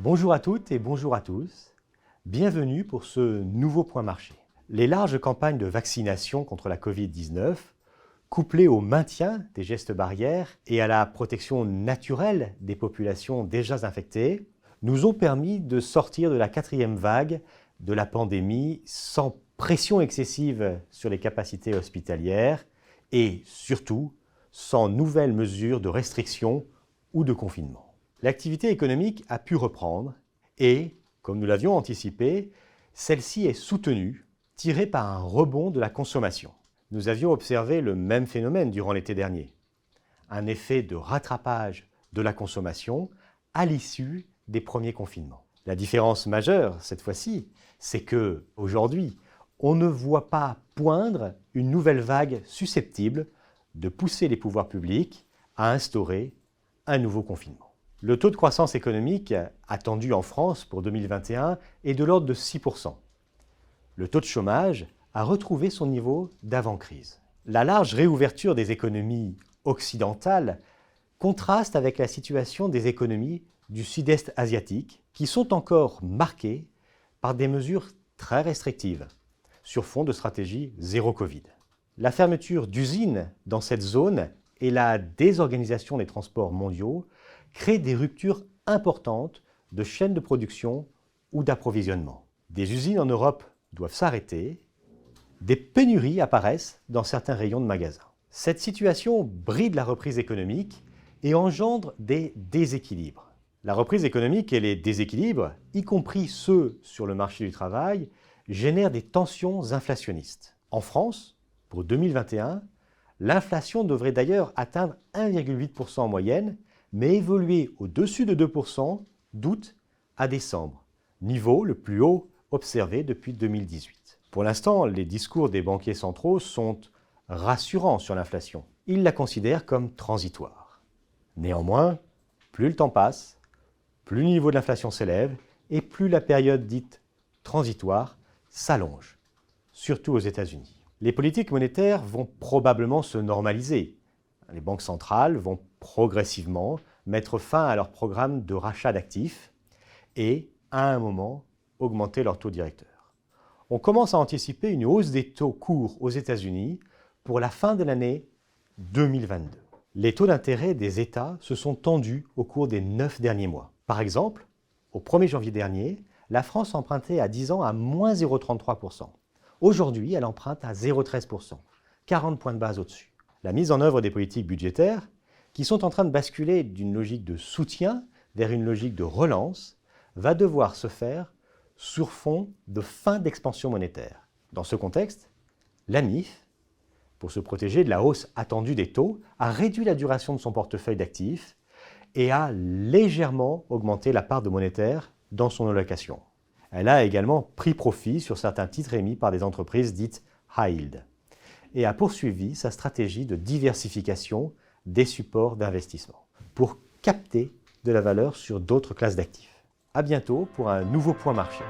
Bonjour à toutes et bonjour à tous. Bienvenue pour ce nouveau point marché. Les larges campagnes de vaccination contre la Covid-19, couplées au maintien des gestes barrières et à la protection naturelle des populations déjà infectées, nous ont permis de sortir de la quatrième vague de la pandémie sans pression excessive sur les capacités hospitalières et surtout sans nouvelles mesures de restriction ou de confinement. L'activité économique a pu reprendre et, comme nous l'avions anticipé, celle-ci est soutenue, tirée par un rebond de la consommation. Nous avions observé le même phénomène durant l'été dernier, un effet de rattrapage de la consommation à l'issue des premiers confinements. La différence majeure, cette fois-ci, c'est qu'aujourd'hui, on ne voit pas poindre une nouvelle vague susceptible de pousser les pouvoirs publics à instaurer un nouveau confinement. Le taux de croissance économique attendu en France pour 2021 est de l'ordre de 6%. Le taux de chômage a retrouvé son niveau d'avant-crise. La large réouverture des économies occidentales contraste avec la situation des économies du sud-est asiatique qui sont encore marquées par des mesures très restrictives sur fond de stratégie zéro Covid. La fermeture d'usines dans cette zone et la désorganisation des transports mondiaux créent des ruptures importantes de chaînes de production ou d'approvisionnement. Des usines en Europe doivent s'arrêter, des pénuries apparaissent dans certains rayons de magasins. Cette situation bride la reprise économique et engendre des déséquilibres. La reprise économique et les déséquilibres, y compris ceux sur le marché du travail, génèrent des tensions inflationnistes. En France, pour 2021, l'inflation devrait d'ailleurs atteindre 1,8% en moyenne, mais évoluer au-dessus de 2% d'août à décembre, niveau le plus haut observé depuis 2018. Pour l'instant, les discours des banquiers centraux sont rassurants sur l'inflation. Ils la considèrent comme transitoire. Néanmoins, plus le temps passe, plus le niveau de l'inflation s'élève et plus la période dite transitoire s'allonge, surtout aux États-Unis. Les politiques monétaires vont probablement se normaliser. Les banques centrales vont progressivement mettre fin à leur programme de rachat d'actifs et, à un moment, augmenter leur taux directeur. On commence à anticiper une hausse des taux courts aux États-Unis pour la fin de l'année 2022. Les taux d'intérêt des États se sont tendus au cours des 9 derniers mois. Par exemple, au 1er janvier dernier, la France empruntait à 10 ans à moins 0,33%. Aujourd'hui, elle emprunte à 0,13%, 40 points de base au-dessus. La mise en œuvre des politiques budgétaires, qui sont en train de basculer d'une logique de soutien vers une logique de relance, va devoir se faire sur fond de fin d'expansion monétaire. Dans ce contexte, la MIF, pour se protéger de la hausse attendue des taux, a réduit la duration de son portefeuille d'actifs et a légèrement augmenté la part de monétaire dans son allocation. Elle a également pris profit sur certains titres émis par des entreprises dites high yield et a poursuivi sa stratégie de diversification des supports d'investissement pour capter de la valeur sur d'autres classes d'actifs. À bientôt pour un nouveau point marché.